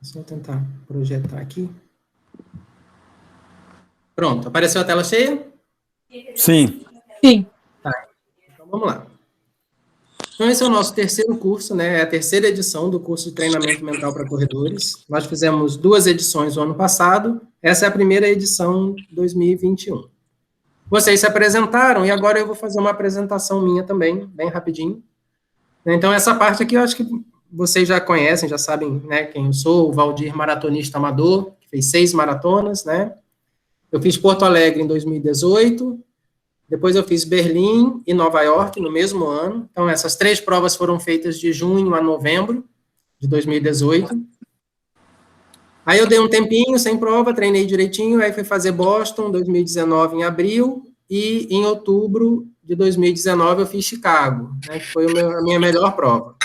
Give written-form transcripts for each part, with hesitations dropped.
Só tentar projetar aqui. Pronto, apareceu a tela cheia? Sim. Sim. Tá, então vamos lá. Então esse é o nosso terceiro curso, né? É a terceira edição do curso de treinamento mental para corredores. Nós fizemos 2 edições no ano passado, essa é a primeira edição 2021. Vocês se apresentaram e agora eu vou fazer uma apresentação minha também, bem rapidinho. Então essa parte aqui eu acho que vocês já conhecem, já sabem, né, quem eu sou, o Valdir, maratonista amador, que fez 6 maratonas, né? Eu fiz Porto Alegre em 2018, depois eu fiz Berlim e Nova York no mesmo ano. Então, essas 3 provas foram feitas de junho a novembro de 2018. Aí eu dei um tempinho sem prova, treinei direitinho, aí fui fazer Boston 2019 em abril, e em outubro de 2019 eu fiz Chicago, né, que foi a minha melhor prova.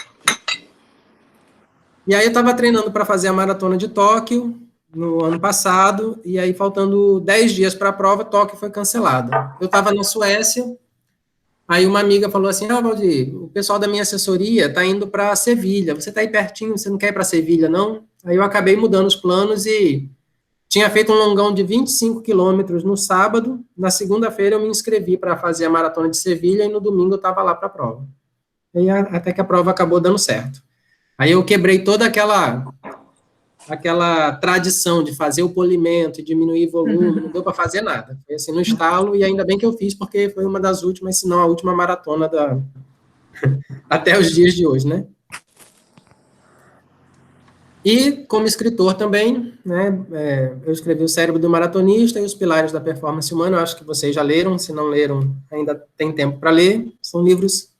E aí eu estava treinando para fazer a maratona de Tóquio no ano passado, e aí faltando 10 dias para a prova, Tóquio foi cancelada. Eu estava na Suécia, aí uma amiga falou assim, Valdir, o pessoal da minha assessoria está indo para Sevilha, você está aí pertinho, você não quer ir para Sevilha, não? Aí eu acabei mudando os planos e tinha feito um longão de 25 quilômetros no sábado, na segunda-feira eu me inscrevi para fazer a maratona de Sevilha e no domingo eu estava lá para a prova. E até que a prova acabou dando certo. Aí eu quebrei toda aquela tradição de fazer o polimento e diminuir volume, não deu para fazer nada. Foi assim, no estalo, e ainda bem que eu fiz, porque foi uma das últimas, se não a última maratona até os dias de hoje, né? E, como escritor também, né, eu escrevi O Cérebro do Maratonista e Os Pilares da Performance Humana, eu acho que vocês já leram, se não leram, ainda tem tempo para ler, são livros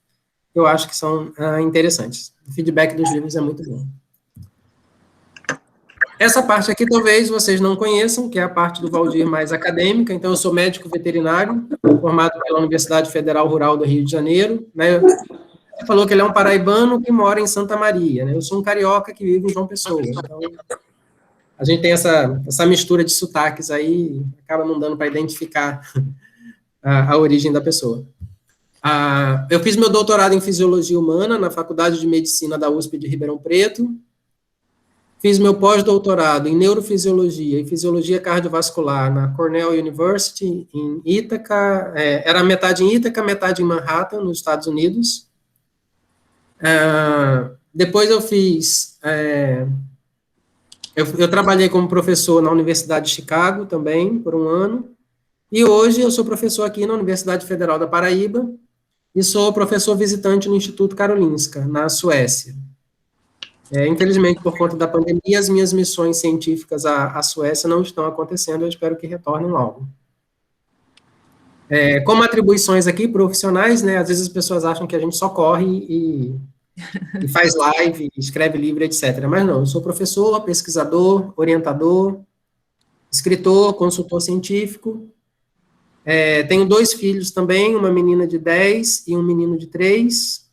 que eu acho que são interessantes. O feedback dos livros é muito bom. Essa parte aqui talvez vocês não conheçam, que é a parte do Valdir mais acadêmica. Então, eu sou médico veterinário, formado pela Universidade Federal Rural do Rio de Janeiro. Né? Ele falou que ele é um paraibano que mora em Santa Maria. Né? Eu sou um carioca que vive em João Pessoa. Então, a gente tem essa mistura de sotaques aí, acaba não dando para identificar a origem da pessoa. Eu fiz meu doutorado em Fisiologia Humana na Faculdade de Medicina da USP de Ribeirão Preto. Fiz meu pós-doutorado em Neurofisiologia e Fisiologia Cardiovascular na Cornell University, em Ítaca, era metade em Ítaca, metade em Manhattan, nos Estados Unidos. Depois eu fiz... eu trabalhei como professor na Universidade de Chicago também, por um ano, e hoje eu sou professor aqui na Universidade Federal da Paraíba, e sou professor visitante no Instituto Karolinska, na Suécia. Infelizmente, por conta da pandemia, as minhas missões científicas à Suécia não estão acontecendo, eu espero que retornem logo. Como atribuições aqui, profissionais, né, às vezes as pessoas acham que a gente só corre e faz live, escreve livro, etc. Mas não, eu sou professor, pesquisador, orientador, escritor, consultor científico, tenho 2 filhos também, uma menina de 10 e um menino de 3,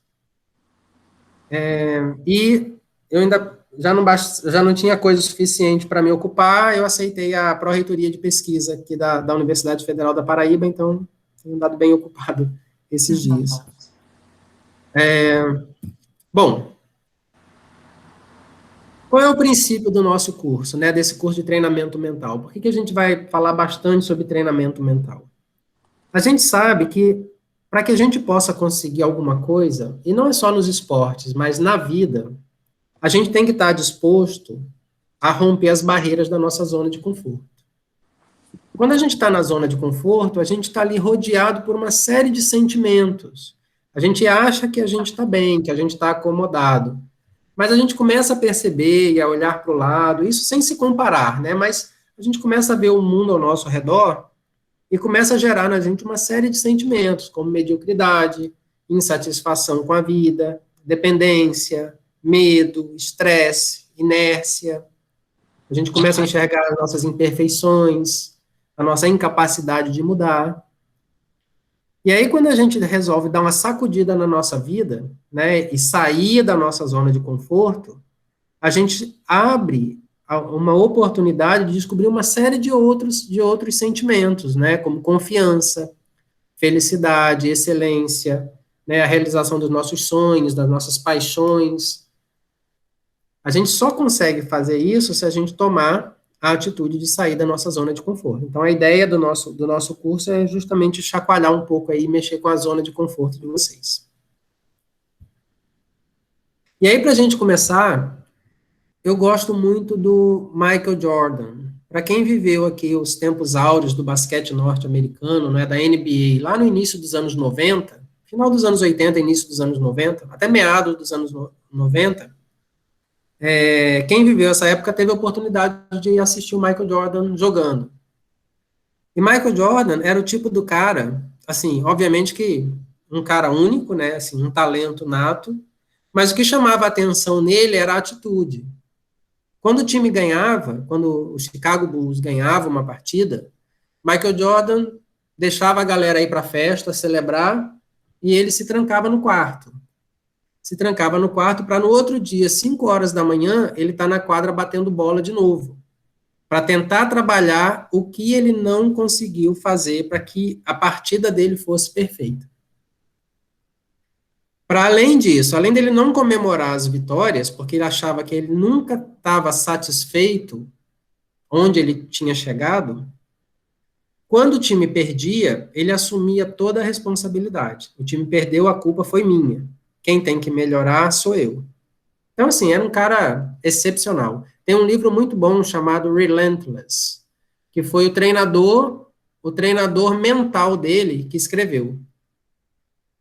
e eu ainda já não tinha coisa suficiente para me ocupar, eu aceitei a pró-reitoria de pesquisa aqui da Universidade Federal da Paraíba, então tenho andado bem ocupado esses dias. Bom, qual é o princípio do nosso curso, né, desse curso de treinamento mental? Por que a gente vai falar bastante sobre treinamento mental? A gente sabe que para que a gente possa conseguir alguma coisa, e não é só nos esportes, mas na vida, a gente tem que estar disposto a romper as barreiras da nossa zona de conforto. Quando a gente está na zona de conforto, a gente está ali rodeado por uma série de sentimentos. A gente acha que a gente está bem, que a gente está acomodado. Mas a gente começa a perceber e a olhar para o lado, isso sem se comparar, né? Mas a gente começa a ver o mundo ao nosso redor e começa a gerar na gente uma série de sentimentos, como mediocridade, insatisfação com a vida, dependência, medo, estresse, inércia. A gente começa a enxergar as nossas imperfeições, a nossa incapacidade de mudar. E aí, quando a gente resolve dar uma sacudida na nossa vida, né, e sair da nossa zona de conforto, a gente abre uma oportunidade de descobrir uma série de outros sentimentos, né, como confiança, felicidade, excelência, né, a realização dos nossos sonhos, das nossas paixões. A gente só consegue fazer isso se a gente tomar a atitude de sair da nossa zona de conforto. Então, a ideia do nosso curso é justamente chacoalhar um pouco aí, mexer com a zona de conforto de vocês. E aí, para a gente começar, eu gosto muito do Michael Jordan. Para quem viveu aqui os tempos áureos do basquete norte-americano, né, da NBA, lá no início dos anos 90, final dos anos 80, início dos anos 90, até meados dos anos 90, quem viveu essa época teve a oportunidade de assistir o Michael Jordan jogando. E Michael Jordan era o tipo do cara, assim, obviamente que um cara único, né, assim, um talento nato, mas o que chamava a atenção nele era a atitude. Quando o time ganhava, quando o Chicago Bulls ganhava uma partida, Michael Jordan deixava a galera ir para a festa, celebrar, e ele se trancava no quarto. Se trancava no quarto para no outro dia, 5 horas da manhã, ele estar na quadra batendo bola de novo, para tentar trabalhar o que ele não conseguiu fazer para que a partida dele fosse perfeita. Para além disso, além dele não comemorar as vitórias, porque ele achava que ele nunca estava satisfeito onde ele tinha chegado, quando o time perdia, ele assumia toda a responsabilidade. O time perdeu, a culpa foi minha. Quem tem que melhorar sou eu. Então, assim, era um cara excepcional. Tem um livro muito bom chamado Relentless, que foi o treinador mental dele que escreveu.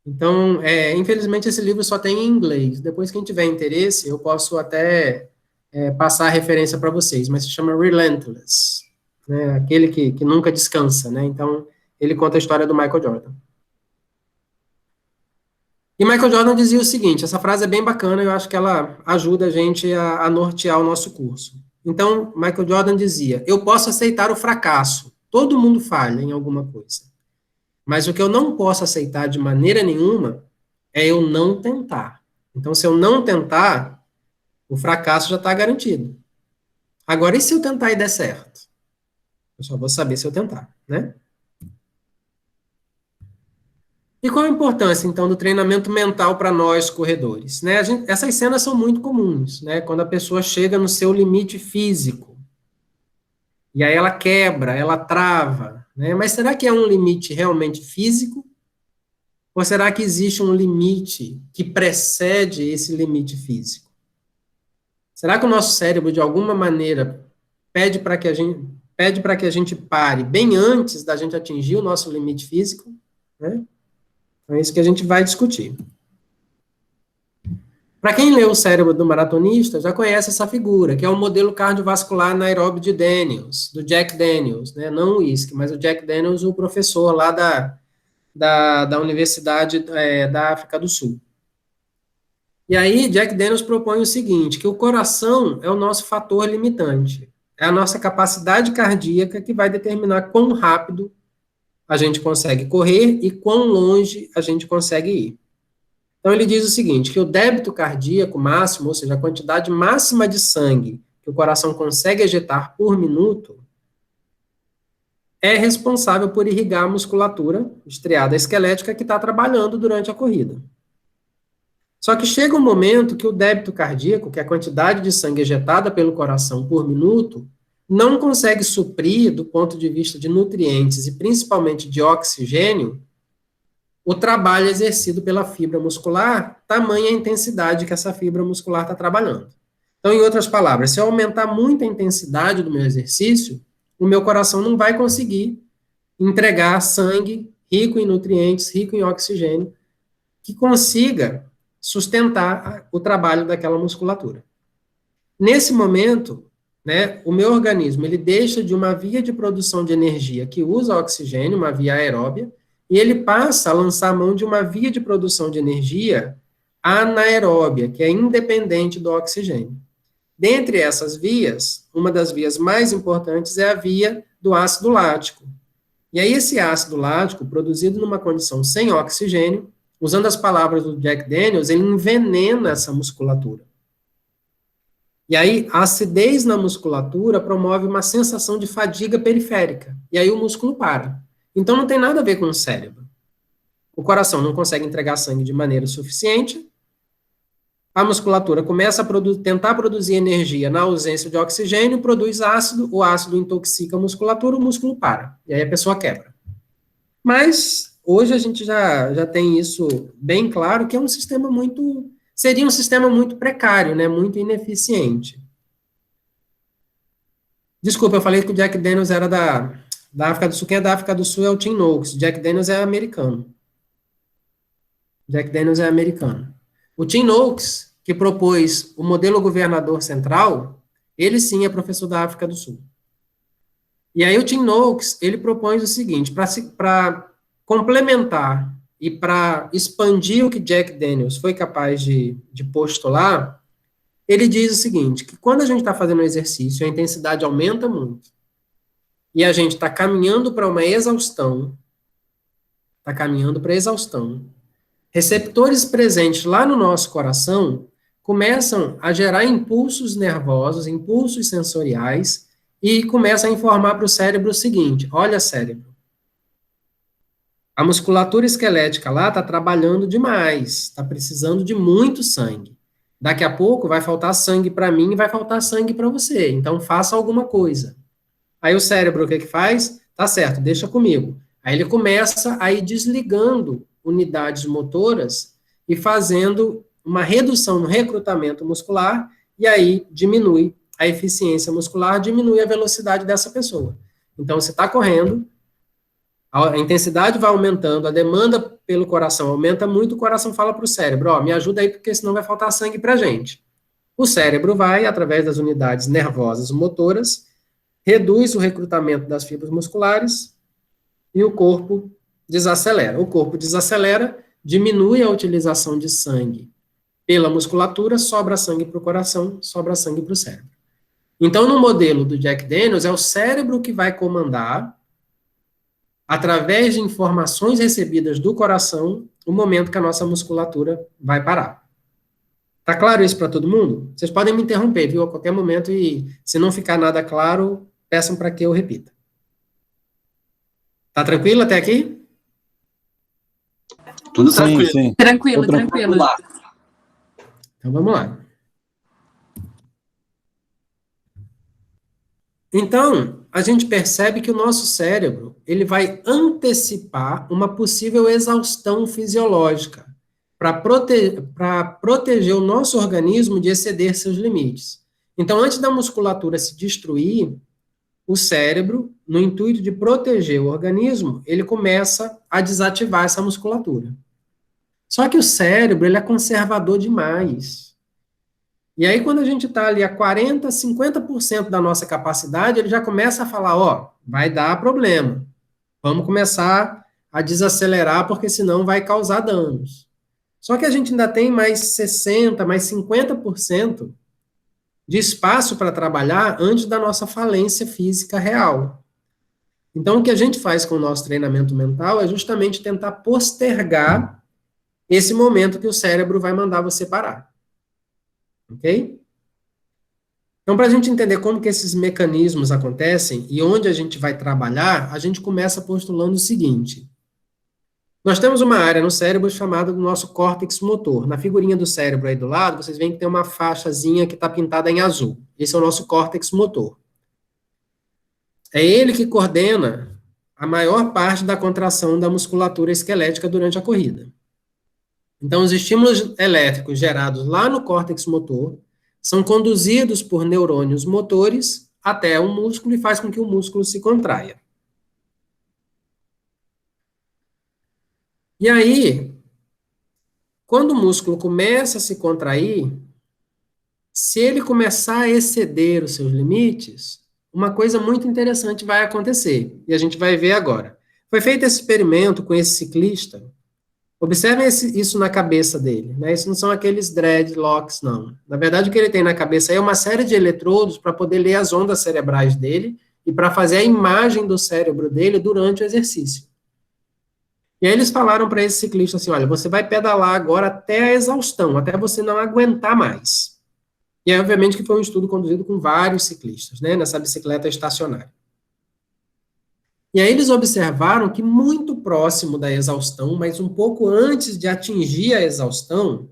Então, infelizmente, esse livro só tem em inglês. Depois, quem tiver interesse, eu posso até passar a referência para vocês, mas se chama Relentless, né? Aquele que nunca descansa, né? Então, ele conta a história do Michael Jordan. E Michael Jordan dizia o seguinte, essa frase é bem bacana, eu acho que ela ajuda a gente a nortear o nosso curso. Então, Michael Jordan dizia, eu posso aceitar o fracasso, todo mundo falha em alguma coisa, mas o que eu não posso aceitar de maneira nenhuma é eu não tentar. Então, se eu não tentar, o fracasso já está garantido. Agora, e se eu tentar e der certo? Eu só vou saber se eu tentar, né? E qual a importância, então, do treinamento mental para nós, corredores? Né? Essas cenas são muito comuns, né? Quando a pessoa chega no seu limite físico, e aí ela quebra, ela trava, né? Mas será que é um limite realmente físico? Ou será que existe um limite que precede esse limite físico? Será que o nosso cérebro, de alguma maneira, pede para que a gente pare bem antes da gente atingir o nosso limite físico? Né? Então, é isso que a gente vai discutir. Para quem leu O Cérebro do Maratonista, já conhece essa figura, que é o modelo cardiovascular anaeróbio de Daniels, do Jack Daniels, né? Não o uísque, mas o Jack Daniels, o professor lá da Universidade da África do Sul. E aí, Jack Daniels propõe o seguinte, que o coração é o nosso fator limitante, é a nossa capacidade cardíaca que vai determinar quão rápido a gente consegue correr e quão longe a gente consegue ir. Então, ele diz o seguinte, que o débito cardíaco máximo, ou seja, a quantidade máxima de sangue que o coração consegue ejetar por minuto, é responsável por irrigar a musculatura estriada esquelética que está trabalhando durante a corrida. Só que chega um momento que o débito cardíaco, que é a quantidade de sangue ejetada pelo coração por minuto, não consegue suprir, do ponto de vista de nutrientes e principalmente de oxigênio, o trabalho exercido pela fibra muscular, tamanha a intensidade que essa fibra muscular está trabalhando. Então, em outras palavras, se eu aumentar muito a intensidade do meu exercício, o meu coração não vai conseguir entregar sangue rico em nutrientes, rico em oxigênio, que consiga sustentar o trabalho daquela musculatura. Nesse momento, né, o meu organismo ele deixa de uma via de produção de energia que usa oxigênio, uma via aeróbia, e ele passa a lançar a mão de uma via de produção de energia anaeróbia, que é independente do oxigênio. Dentre essas vias, uma das vias mais importantes é a via do ácido lático. E aí esse ácido lático, produzido numa condição sem oxigênio, usando as palavras do Jack Daniels, ele envenena essa musculatura. E aí, a acidez na musculatura promove uma sensação de fadiga periférica. E aí o músculo para. Então não tem nada a ver com o cérebro. O coração não consegue entregar sangue de maneira suficiente, a musculatura começa a tentar produzir energia na ausência de oxigênio, produz ácido, o ácido intoxica a musculatura, o músculo para, e aí a pessoa quebra. Mas hoje a gente já tem isso bem claro, que é um sistema seria um sistema muito precário, né, muito ineficiente. Desculpa, eu falei que o Jack Daniels era da África do Sul. Quem é da África do Sul é o Tim Noakes. Jack Daniels é americano. Jack Daniels é americano. O Tim Noakes, que propôs o modelo governador central, ele sim é professor da África do Sul. E aí o Tim Noakes, ele propõe o seguinte, para complementar e para expandir o que Jack Daniels foi capaz de postular, ele diz o seguinte, que quando a gente está fazendo um exercício, a intensidade aumenta muito, e a gente está caminhando para uma exaustão, receptores presentes lá no nosso coração começam a gerar impulsos nervosos, impulsos sensoriais, e começam a informar para o cérebro o seguinte, olha, cérebro, a musculatura esquelética lá está trabalhando demais, está precisando de muito sangue. Daqui a pouco vai faltar sangue para mim e vai faltar sangue para você, então faça alguma coisa. Aí o cérebro, o que faz? Tá certo, deixa comigo. Aí ele começa a ir desligando unidades motoras e fazendo uma redução no recrutamento muscular, e aí diminui a eficiência muscular, diminui a velocidade dessa pessoa. Então, você está correndo, a intensidade vai aumentando, a demanda pelo coração aumenta muito, o coração fala para o cérebro, ó, me ajuda aí, porque senão vai faltar sangue para a gente. O cérebro vai, através das unidades nervosas motoras, reduz o recrutamento das fibras musculares e o corpo desacelera. O corpo desacelera, diminui a utilização de sangue pela musculatura, sobra sangue para o coração, sobra sangue para o cérebro. Então, no modelo do Jack Daniels, é o cérebro que vai comandar, através de informações recebidas do coração, o momento que a nossa musculatura vai parar. Tá claro isso para todo mundo? Vocês podem me interromper, viu, a qualquer momento, e se não ficar nada claro, peçam para que eu repita. Tá tranquilo até aqui? Tudo tranquilo. Sim. Tranquilo, tranquilo. Então, vamos lá. Então, a gente percebe que o nosso cérebro, ele vai antecipar uma possível exaustão fisiológica para proteger o nosso organismo de exceder seus limites. Então, antes da musculatura se destruir, o cérebro, no intuito de proteger o organismo, ele começa a desativar essa musculatura. Só que o cérebro, ele é conservador demais. E aí, quando a gente está ali a 40%, 50% da nossa capacidade, ele já começa a falar, ó, vai dar problema. Vamos começar a desacelerar, porque senão vai causar danos. Só que a gente ainda tem mais 60%, mais 50% de espaço para trabalhar antes da nossa falência física real. Então, o que a gente faz com o nosso treinamento mental é justamente tentar postergar esse momento que o cérebro vai mandar você parar. Ok? Então, para a gente entender como que esses mecanismos acontecem e onde a gente vai trabalhar, a gente começa postulando o seguinte. Nós temos uma área no cérebro chamada do nosso córtex motor. Na figurinha do cérebro aí do lado, vocês veem que tem uma faixazinha que está pintada em azul. Esse é o nosso córtex motor. É ele que coordena a maior parte da contração da musculatura esquelética durante a corrida. Então, os estímulos elétricos gerados lá no córtex motor são conduzidos por neurônios motores até o músculo e faz com que o músculo se contraia. E aí, quando o músculo começa a se contrair, se ele começar a exceder os seus limites, uma coisa muito interessante vai acontecer, e a gente vai ver agora. Foi feito esse experimento com esse ciclista. Observem isso na cabeça dele, né? Isso não são aqueles dreadlocks, não. Na verdade, o que ele tem na cabeça aí é uma série de eletrodos para poder ler as ondas cerebrais dele e para fazer a imagem do cérebro dele durante o exercício. E aí eles falaram para esse ciclista assim, olha, você vai pedalar agora até a exaustão, até você não aguentar mais. E aí, obviamente, que foi um estudo conduzido com vários ciclistas, né, nessa bicicleta estacionária. E aí eles observaram que muito próximo da exaustão, mas um pouco antes de atingir a exaustão,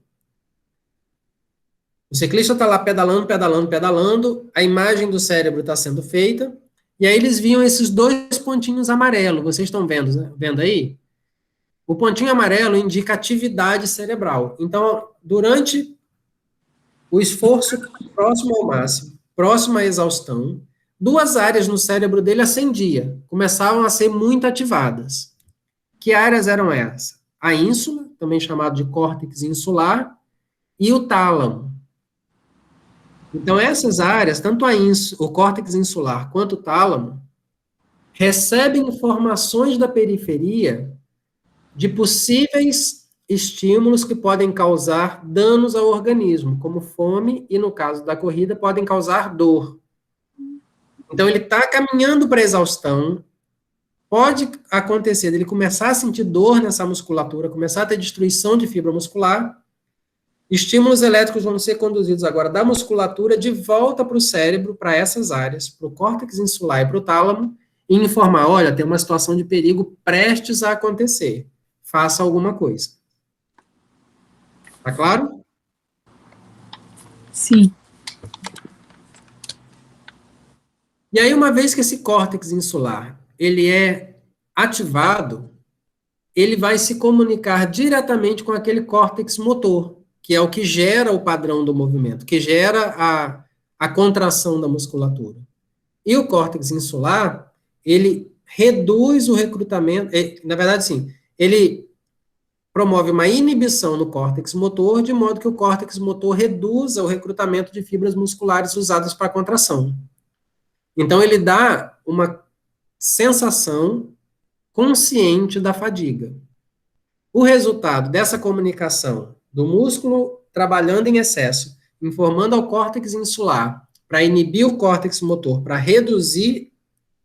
O ciclista está lá pedalando, pedalando, pedalando, a imagem do cérebro está sendo feita, e aí eles viam esses dois pontinhos amarelos, vocês estão vendo, né? Vendo aí? O pontinho amarelo indica atividade cerebral. Então, durante o esforço próximo ao máximo, próximo à exaustão, duas áreas no cérebro dele acendiam, começavam a ser muito ativadas. Que áreas eram essas? A ínsula, também chamado de córtex insular, e o tálamo. Então, essas áreas, tanto o córtex insular quanto o tálamo, recebem informações da periferia de possíveis estímulos que podem causar danos ao organismo, como fome e, no caso da corrida, podem causar dor. Então, ele está caminhando para a exaustão, pode acontecer dele começar a sentir dor nessa musculatura, começar a ter destruição de fibra muscular. Estímulos elétricos vão ser conduzidos agora da musculatura de volta para o cérebro, para essas áreas, para o córtex insular e para o tálamo, e informar, olha, tem uma situação de perigo prestes a acontecer. Faça alguma coisa. Tá claro? Sim. E aí, uma vez que esse córtex insular, ele é ativado, ele vai se comunicar diretamente com aquele córtex motor, que é o que gera o padrão do movimento, que gera a contração da musculatura. E o córtex insular, ele reduz o recrutamento, na verdade, sim, ele promove uma inibição no córtex motor, de modo que o córtex motor reduza o recrutamento de fibras musculares usadas para contração. Então, ele dá uma sensação consciente da fadiga. O resultado dessa comunicação do músculo trabalhando em excesso, informando ao córtex insular para inibir o córtex motor, para reduzir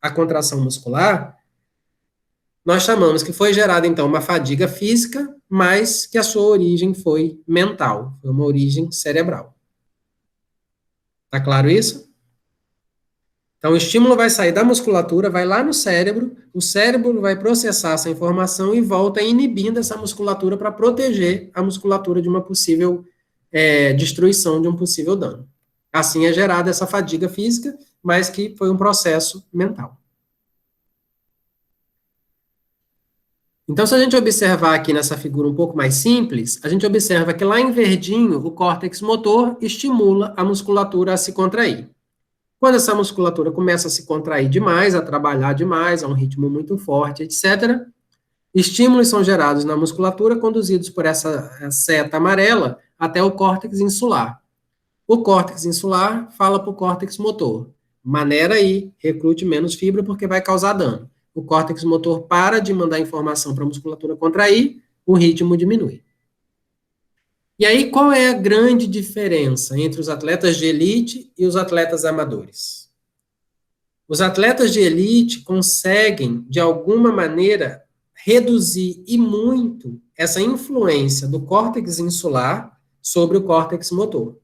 a contração muscular, nós chamamos que foi gerada, então, uma fadiga física, mas que a sua origem foi mental, foi uma origem cerebral. Tá claro isso? Então, o estímulo vai sair da musculatura, vai lá no cérebro, o cérebro vai processar essa informação e volta inibindo essa musculatura para proteger a musculatura de uma possível destruição, de um possível dano. Assim é gerada essa fadiga física, mas que foi um processo mental. Então, se a gente observar aqui nessa figura um pouco mais simples, a gente observa que lá em verdinho, o córtex motor estimula a musculatura a se contrair. Quando essa musculatura começa a se contrair demais, a trabalhar demais, a um ritmo muito forte, etc., estímulos são gerados na musculatura, conduzidos por essa seta amarela até o córtex insular. O córtex insular fala para o córtex motor: maneira aí, recrute menos fibra porque vai causar dano. O córtex motor para de mandar informação para a musculatura contrair, o ritmo diminui. E aí, qual é a grande diferença entre os atletas de elite e os atletas amadores? Os atletas de elite conseguem, de alguma maneira, reduzir e muito essa influência do córtex insular sobre o córtex motor.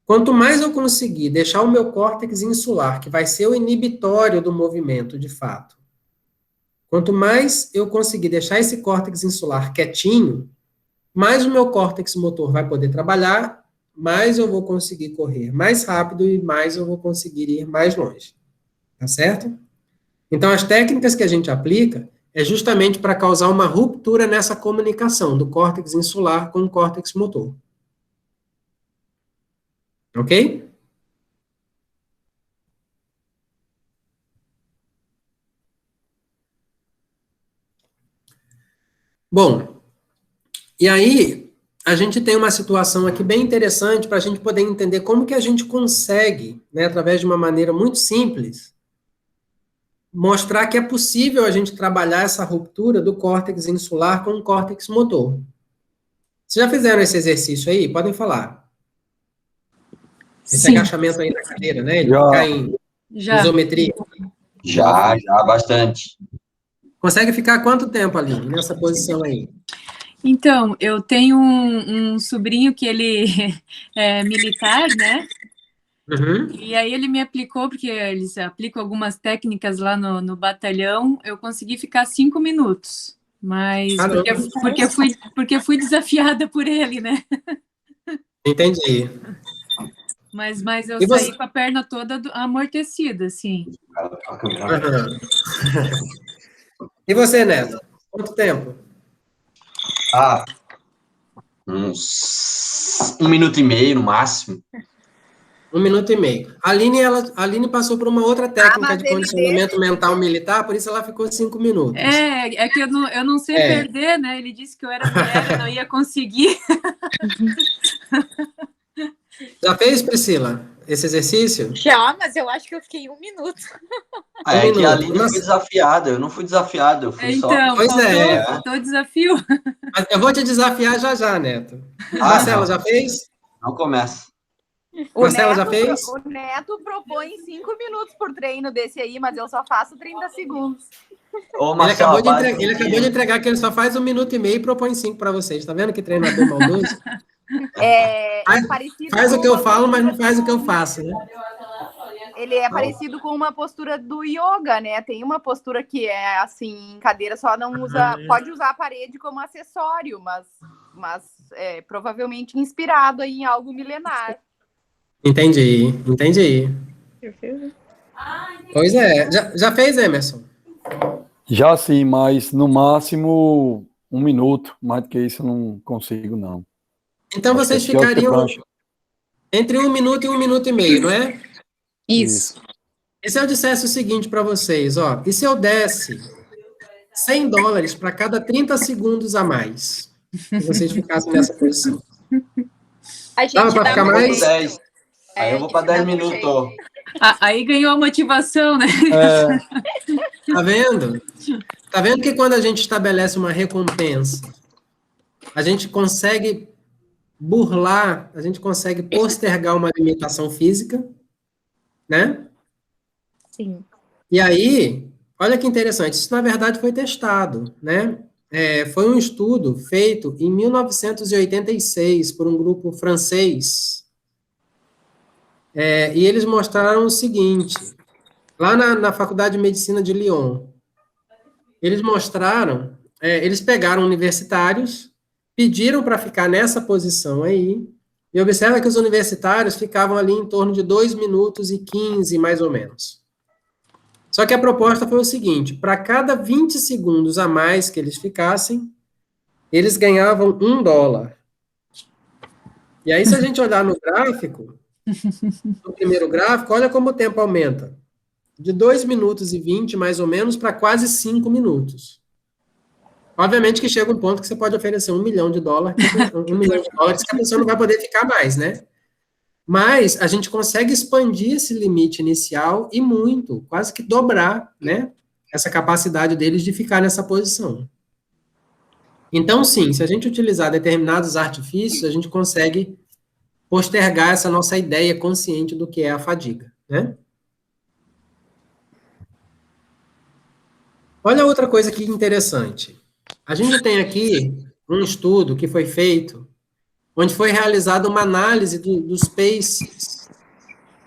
Quanto mais eu conseguir deixar o meu córtex insular, que vai ser o inibitório do movimento, de fato, quanto mais eu conseguir deixar esse córtex insular quietinho, mais o meu córtex motor vai poder trabalhar, mais eu vou conseguir correr mais rápido e mais eu vou conseguir ir mais longe. Tá certo? Então, as técnicas que a gente aplica é justamente para causar uma ruptura nessa comunicação do córtex insular com o córtex motor. Ok? Bom, e aí a gente tem uma situação aqui bem interessante para a gente poder entender como que a gente consegue, né, através de uma maneira muito simples, mostrar que é possível a gente trabalhar essa ruptura do córtex insular com o córtex motor. Vocês já fizeram esse exercício aí? Podem falar. Esse Sim. agachamento aí na cadeira, né? Ele ficar em isometria. Já, bastante. Consegue ficar quanto tempo ali, nessa posição aí? Então, eu tenho um sobrinho que ele é militar, né? Uhum. E aí ele me aplicou, porque eles aplicam algumas técnicas lá no batalhão, eu consegui ficar 5 minutos. Mas porque fui desafiada por ele, né? Entendi. Mas eu E você? saí com a perna toda amortecida, assim. Aham. E você, Neto? Quanto tempo? Ah, uns 1 minuto e meio no máximo. 1 minuto e meio. A Aline passou por uma outra técnica mas de ele condicionamento mental militar, por isso ela ficou 5 minutos. É que eu não sei É. perder, né? Ele disse que eu era mulher, eu não ia conseguir. Já fez, Priscila, esse exercício? Já, mas eu acho que eu fiquei 1 minuto. Ah, Um é que a minuto. Aline Nossa. foi desafiada, eu não fui desafiado, eu fui só... Então, Pois é. faltou o desafio. Mas eu vou te desafiar já já, Neto. Ah, Marcela, não, já fez? não começa. Marcela, já fez? O Neto propõe 5 minutos por treino desse aí, mas eu só faço 30 segundos. Ô, Ele Marcela, acabou de entregar que ele só faz 1 minuto e meio e propõe 5 para vocês. Tá vendo que treinador maldoso? É Faz, parecido faz o com que eu uma falo, mas não postura faz o que eu faço, né? Ele é parecido com uma postura do yoga, né? Tem uma postura que é assim, em cadeira só não usa, pode usar a parede como acessório, mas é provavelmente inspirado aí em algo milenar. Entendi. Pois é. Já fez, Emerson? Já sim, mas no máximo 1 minuto. Mais do que isso eu não consigo, não. Então Acho que vocês é pior que ficariam prancha. entre 1 minuto e 1 minuto e meio, não é? Isso. E se eu dissesse o seguinte para vocês, ó, e se eu desse $100 para cada 30 segundos a mais? Se vocês ficassem nessa posição. A gente Dava para dá ficar um Eu vou pro mais? jeito. 10. Aí eu vou pra 10 minutos. Aí ganhou a motivação, né? Tá vendo? Tá vendo que quando a gente estabelece uma recompensa, a gente consegue burlar, a gente consegue postergar uma limitação física, né? Sim. E aí, olha que interessante, isso na verdade foi testado, né? Foi um estudo feito em 1986 por um grupo francês, e eles mostraram o seguinte, lá na Faculdade de Medicina de Lyon, eles pegaram universitários, pediram para ficar nessa posição aí, e observa que os universitários ficavam ali em torno de 2 minutos e 15, mais ou menos. Só que a proposta foi o seguinte, para cada 20 segundos a mais que eles ficassem, eles ganhavam $1. E aí, se a gente olhar no gráfico, no primeiro gráfico, olha como o tempo aumenta. De 2 minutos e 20, mais ou menos, para quase 5 minutos. Obviamente que chega um ponto que você pode oferecer $1 milhão, $1 milhão que a pessoa não vai poder ficar mais, né? Mas a gente consegue expandir esse limite inicial e muito, quase que dobrar, né? Essa capacidade deles de ficar nessa posição. Então, sim, se a gente utilizar determinados artifícios, a gente consegue postergar essa nossa ideia consciente do que é a fadiga, né? Olha outra coisa que interessante. A gente tem aqui um estudo que foi feito, onde foi realizada uma análise dos paces,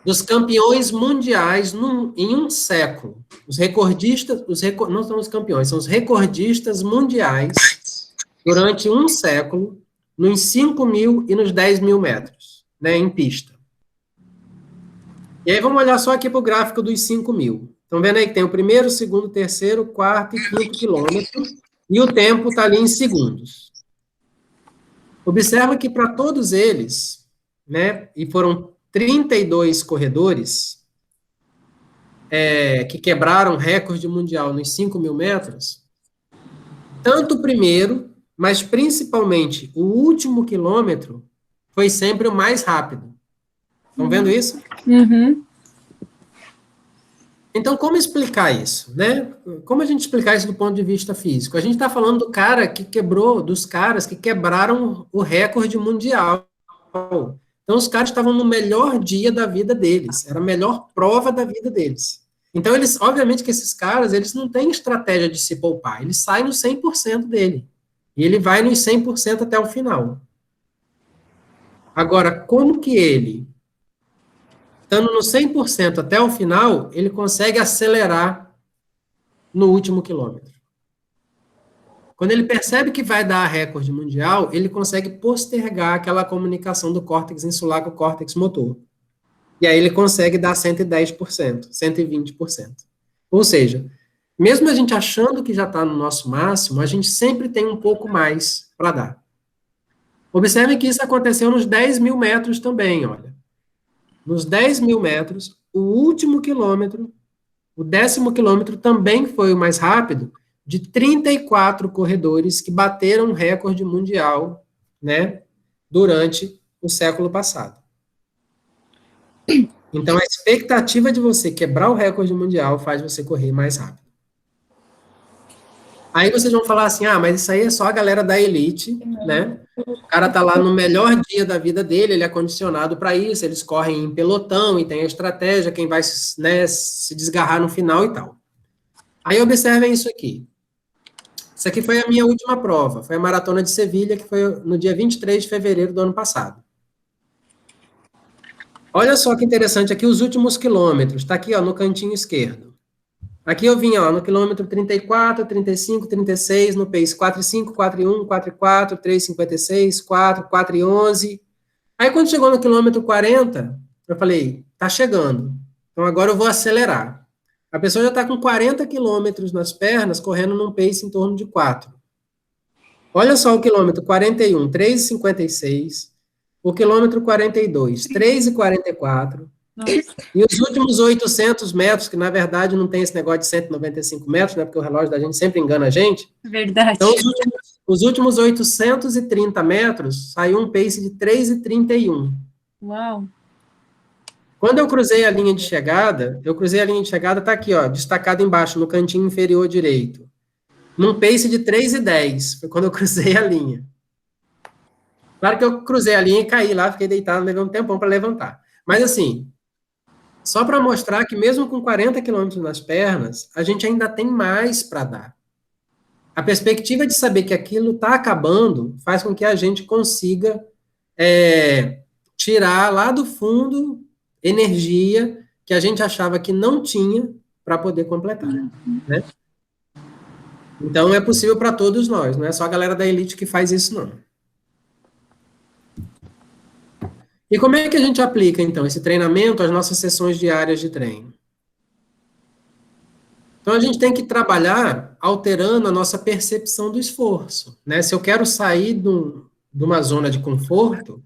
dos campeões mundiais em um século. Os recordistas, não são os campeões, são os recordistas mundiais durante um século, nos 5.000 e nos 10.000 metros, né, em pista. E aí vamos olhar só aqui para o gráfico dos 5.000. Estão vendo aí que tem o primeiro, segundo, terceiro, quarto e quinto quilômetro, e o tempo está ali em segundos. Observa que para todos eles, né, e foram 32 corredores que quebraram recorde mundial nos 5.000 metros, tanto o primeiro, mas principalmente o último quilômetro, foi sempre o mais rápido. Estão vendo isso? Uhum. Então, como explicar isso, né? Como a gente explicar isso do ponto de vista físico? A gente está falando dos caras que quebraram o recorde mundial. Então, os caras estavam no melhor dia da vida deles, era a melhor prova da vida deles. Então, obviamente que esses caras, eles não têm estratégia de se poupar, eles saem no 100% dele. E ele vai nos 100% até o final. Agora, como que ele, estando no 100% até o final, ele consegue acelerar no último quilômetro? Quando ele percebe que vai dar recorde mundial, ele consegue postergar aquela comunicação do córtex insular com o córtex motor. E aí ele consegue dar 110%, 120%. Ou seja, mesmo a gente achando que já está no nosso máximo, a gente sempre tem um pouco mais para dar. Observe que isso aconteceu nos 10 mil metros também, olha. Nos 10 mil metros, o último quilômetro, o 10º quilômetro também foi o mais rápido, de 34 corredores que bateram o recorde mundial, né, durante o século passado. Então, a expectativa de você quebrar o recorde mundial faz você correr mais rápido. Aí vocês vão falar assim, mas isso aí é só a galera da elite, né? O cara tá lá no melhor dia da vida dele, ele é condicionado para isso, eles correm em pelotão e tem a estratégia, quem vai, né, se desgarrar no final e tal. Aí observem isso aqui. Isso aqui foi a minha última prova, foi a Maratona de Sevilha, que foi no dia 23 de fevereiro do ano passado. Olha só que interessante aqui os últimos quilômetros, tá aqui, ó, no cantinho esquerdo. Aqui eu vim, ó, no quilômetro 34, 35, 36, no pace 4,5, 4,1, 4,4, 3,56, 4, 4,11. Aí quando chegou no quilômetro 40, eu falei, tá chegando, então agora eu vou acelerar. A pessoa já está com 40 quilômetros nas pernas, correndo num pace em torno de 4. Olha só o quilômetro 41, 3,56. O quilômetro 42, 3,44. E os últimos 800 metros, que na verdade não tem esse negócio de 195 metros, né, porque o relógio da gente sempre engana a gente. Verdade. Então, os últimos 830 metros, saiu um pace de 3,31. Uau! Quando eu cruzei a linha de chegada, tá aqui, ó, destacado embaixo, no cantinho inferior direito. Num pace de 3,10, foi quando eu cruzei a linha. Claro que eu cruzei a linha e caí lá, fiquei deitado, levei um tempão para levantar. Mas assim, só para mostrar que mesmo com 40 quilômetros nas pernas, a gente ainda tem mais para dar. A perspectiva de saber que aquilo está acabando faz com que a gente consiga tirar lá do fundo energia que a gente achava que não tinha para poder completar, né? Então é possível para todos nós, não é só a galera da elite que faz isso, não. E como é que a gente aplica, então, esse treinamento às nossas sessões diárias de treino? Então, a gente tem que trabalhar alterando a nossa percepção do esforço, né? Se eu quero sair de uma zona de conforto,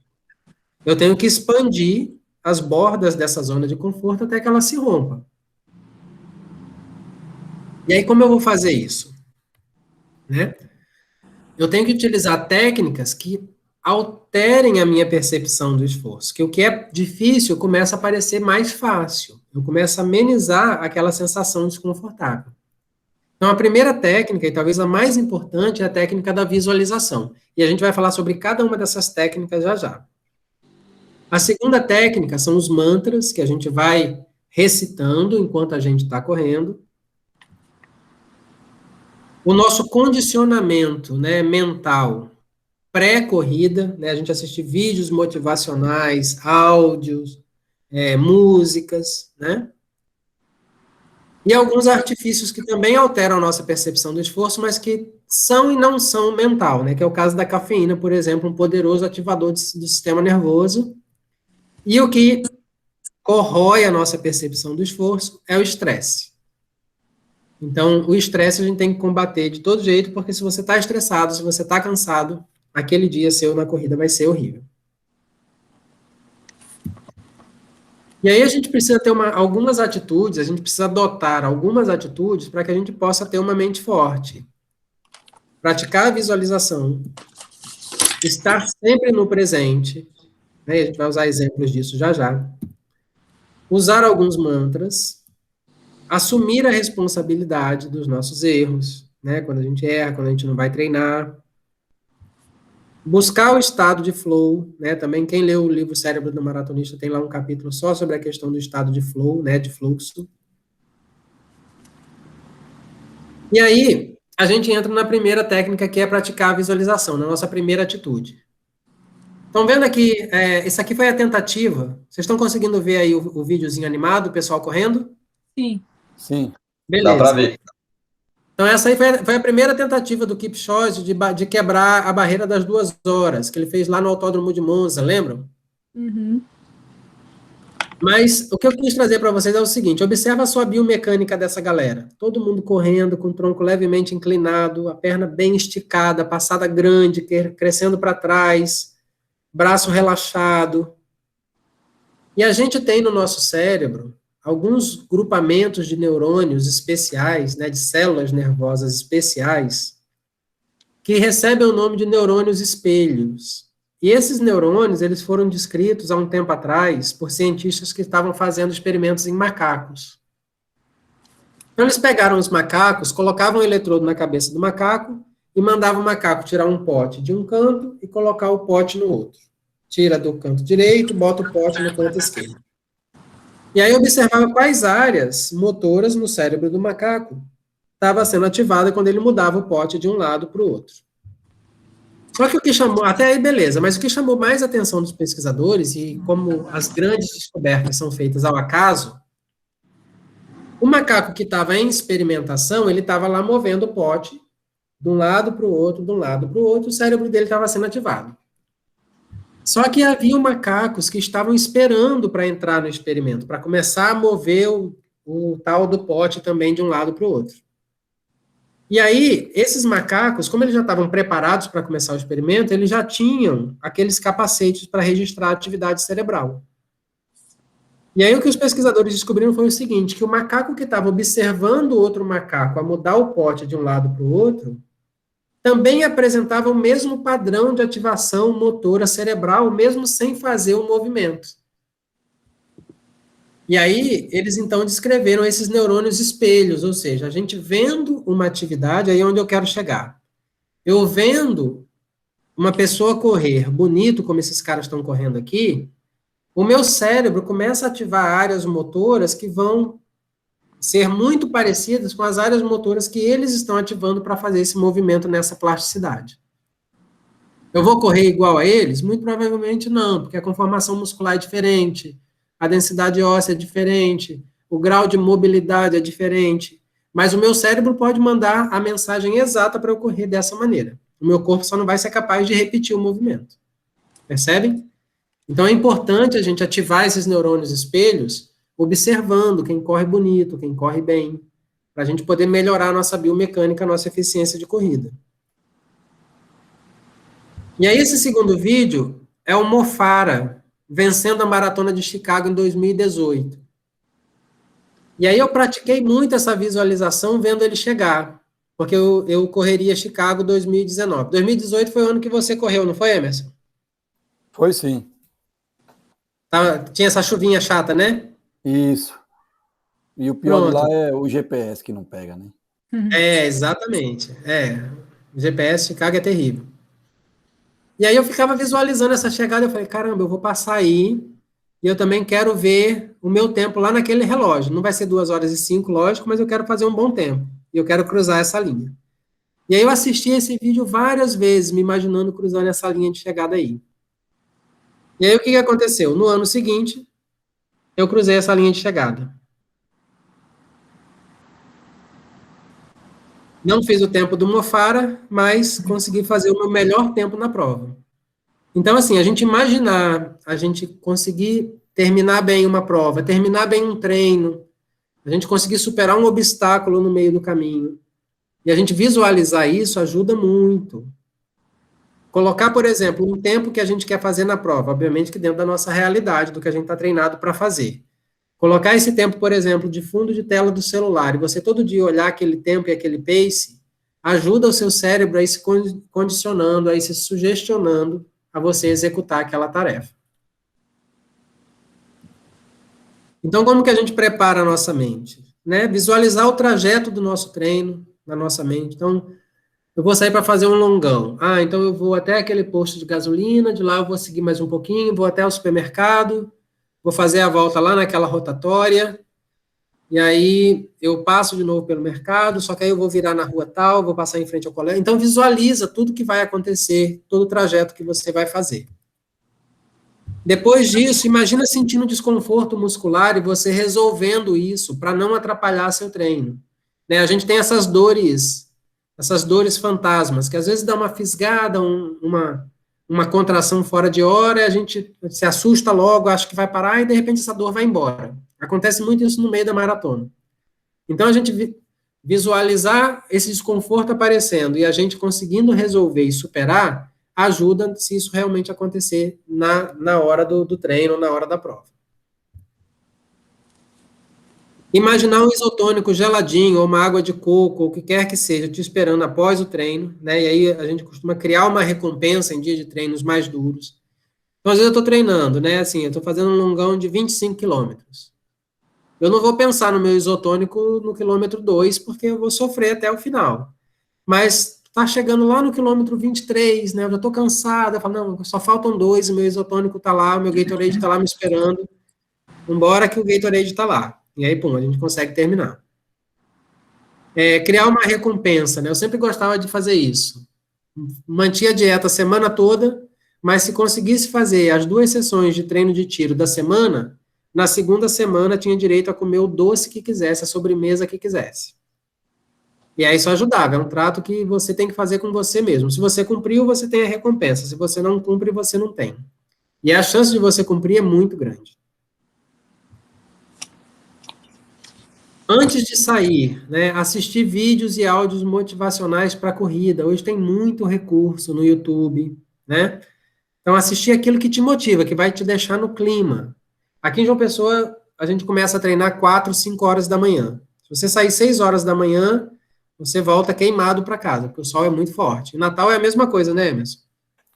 eu tenho que expandir as bordas dessa zona de conforto até que ela se rompa. E aí, como eu vou fazer isso? Né? Eu tenho que utilizar técnicas que alterem a minha percepção do esforço, que o que é difícil começa a parecer mais fácil, eu começo a amenizar aquela sensação desconfortável. Então, a primeira técnica, e talvez a mais importante, é a técnica da visualização, e a gente vai falar sobre cada uma dessas técnicas já já. A segunda técnica são os mantras, que a gente vai recitando enquanto a gente está correndo. O nosso condicionamento, né, mental, pré-corrida, né, a gente assiste vídeos motivacionais, áudios, músicas, né? E alguns artifícios que também alteram a nossa percepção do esforço, mas que são e não são mental, né? Que é o caso da cafeína, por exemplo, um poderoso ativador do sistema nervoso. E o que corrói a nossa percepção do esforço é o estresse. Então, o estresse a gente tem que combater de todo jeito, porque se você está estressado, se você está cansado, aquele dia seu na corrida vai ser horrível. E aí a gente precisa ter algumas atitudes, a gente precisa adotar algumas atitudes para que a gente possa ter uma mente forte. Praticar a visualização, estar sempre no presente, né? A gente vai usar exemplos disso já já. Usar alguns mantras, assumir a responsabilidade dos nossos erros, né? Quando a gente erra, quando a gente não vai treinar. Buscar o estado de flow, né? Também quem leu o livro Cérebro do Maratonista tem lá um capítulo só sobre a questão do estado de flow, né? De fluxo. E aí, a gente entra na primeira técnica, que é praticar a visualização, na nossa primeira atitude. Estão vendo aqui, isso aqui foi a tentativa. Vocês estão conseguindo ver aí o videozinho animado, o pessoal correndo? Sim. Sim. Beleza. Dá para ver. Então, essa aí foi a primeira tentativa do Kipchoge de quebrar a barreira das 2 horas, que ele fez lá no Autódromo de Monza, lembram? Uhum. Mas o que eu quis trazer para vocês é o seguinte, observa a sua biomecânica dessa galera. Todo mundo correndo, com o tronco levemente inclinado, a perna bem esticada, passada grande, crescendo para trás, braço relaxado. E a gente tem no nosso cérebro alguns grupamentos de neurônios especiais, né, de células nervosas especiais, que recebem o nome de neurônios espelhos. E esses neurônios, eles foram descritos há um tempo atrás por cientistas que estavam fazendo experimentos em macacos. Então, eles pegaram os macacos, colocavam um eletrodo na cabeça do macaco e mandavam o macaco tirar um pote de um canto e colocar o pote no outro. Tira do canto direito, bota o pote no canto esquerdo. E aí observava quais áreas motoras no cérebro do macaco estava sendo ativada quando ele mudava o pote de um lado para o outro. Só que o que chamou, até aí beleza, mas o que chamou mais a atenção dos pesquisadores, e como as grandes descobertas são feitas ao acaso, o macaco que estava em experimentação, ele estava lá movendo o pote de um lado para o outro, de um lado para o outro, o cérebro dele estava sendo ativado. Só que havia macacos que estavam esperando para entrar no experimento, para começar a mover o tal do pote também de um lado para o outro. E aí, esses macacos, como eles já estavam preparados para começar o experimento, eles já tinham aqueles capacetes para registrar a atividade cerebral. E aí, o que os pesquisadores descobriram foi o seguinte, que o macaco que estava observando o outro macaco a mudar o pote de um lado para o outro, também apresentava o mesmo padrão de ativação motora cerebral, mesmo sem fazer o movimento. E aí, eles então descreveram esses neurônios espelhos, ou seja, a gente vendo uma atividade, aí é onde eu quero chegar. Eu vendo uma pessoa correr bonito, como esses caras estão correndo aqui, o meu cérebro começa a ativar áreas motoras que vão ser muito parecidas com as áreas motoras que eles estão ativando para fazer esse movimento nessa plasticidade. Eu vou correr igual a eles? Muito provavelmente não, porque a conformação muscular é diferente, a densidade óssea é diferente, o grau de mobilidade é diferente, mas o meu cérebro pode mandar a mensagem exata para eu correr dessa maneira. O meu corpo só não vai ser capaz de repetir o movimento. Percebem? Então é importante a gente ativar esses neurônios espelhos, observando quem corre bonito, quem corre bem, para a gente poder melhorar a nossa biomecânica, a nossa eficiência de corrida. E aí esse segundo vídeo é o Mo Farah, vencendo a Maratona de Chicago em 2018. E aí eu pratiquei muito essa visualização vendo ele chegar, porque eu correria Chicago 2019. 2018 foi o ano que você correu, não foi, Emerson? Foi sim. Tinha essa chuvinha chata, né? Isso. E o pior de Pronto. lá é o GPS que não pega, né? É, exatamente. O GPS Chicago é terrível. E aí eu ficava visualizando essa chegada, eu falei, caramba, eu vou passar aí, e eu também quero ver o meu tempo lá naquele relógio. Não vai ser 2h05, lógico, mas eu quero fazer um bom tempo. E eu quero cruzar essa linha. E aí eu assisti esse vídeo várias vezes, me imaginando cruzando essa linha de chegada aí. E aí o que aconteceu? No ano seguinte, eu cruzei essa linha de chegada. Não fiz o tempo do Mo Farah, mas consegui fazer o meu melhor tempo na prova. Então, assim, a gente imaginar, a gente conseguir terminar bem uma prova, terminar bem um treino, a gente conseguir superar um obstáculo no meio do caminho, e a gente visualizar isso ajuda muito. Colocar, por exemplo, um tempo que a gente quer fazer na prova, obviamente que dentro da nossa realidade, do que a gente está treinado para fazer. Colocar esse tempo, por exemplo, de fundo de tela do celular, e você todo dia olhar aquele tempo e aquele pace, ajuda o seu cérebro a ir se condicionando, a ir se sugestionando a você executar aquela tarefa. Então, como que a gente prepara a nossa mente? Né? Visualizar o trajeto do nosso treino na nossa mente. Então, eu vou sair para fazer um longão. Então eu vou até aquele posto de gasolina, de lá eu vou seguir mais um pouquinho, vou até o supermercado, vou fazer a volta lá naquela rotatória, e aí eu passo de novo pelo mercado, só que aí eu vou virar na rua tal, vou passar em frente ao colégio. Então visualiza tudo que vai acontecer, todo o trajeto que você vai fazer. Depois disso, imagina sentindo desconforto muscular e você resolvendo isso para não atrapalhar seu treino. né, a gente tem essas dores fantasmas, que às vezes dá uma fisgada, uma contração fora de hora, a gente se assusta logo, acha que vai parar, e de repente essa dor vai embora. Acontece muito isso no meio da maratona. Então, a gente visualizar esse desconforto aparecendo e a gente conseguindo resolver e superar, ajuda se isso realmente acontecer na hora do treino, na hora da prova. Imaginar um isotônico geladinho, ou uma água de coco, ou o que quer que seja, te esperando após o treino, né? E aí a gente costuma criar uma recompensa em dia de treinos mais duros. Então, às vezes eu estou treinando, né? Assim, eu estou fazendo um longão de 25 quilômetros. Eu não vou pensar no meu isotônico no quilômetro 2, porque eu vou sofrer até o final. Mas está chegando lá no quilômetro 23, né? Eu já estou cansado, eu falo, não, só faltam 2, o meu isotônico está lá, o meu Gatorade está lá me esperando. Vambora que o Gatorade está lá. E aí, pum, a gente consegue terminar. Criar uma recompensa, né? Eu sempre gostava de fazer isso. Mantinha a dieta a semana toda, mas se conseguisse fazer as 2 sessões de treino de tiro da semana, na segunda semana tinha direito a comer o doce que quisesse, a sobremesa que quisesse. E aí isso ajudava, é um trato que você tem que fazer com você mesmo. Se você cumpriu, você tem a recompensa. Se você não cumpre, você não tem. E a chance de você cumprir é muito grande. Antes de sair, né, assistir vídeos e áudios motivacionais para a corrida. Hoje tem muito recurso no YouTube, né? Então, assistir aquilo que te motiva, que vai te deixar no clima. Aqui em João Pessoa, a gente começa a treinar 4, 5 horas da manhã. Se você sair 6 horas da manhã, você volta queimado para casa, porque o sol é muito forte. Em Natal é a mesma coisa, né, Emerson?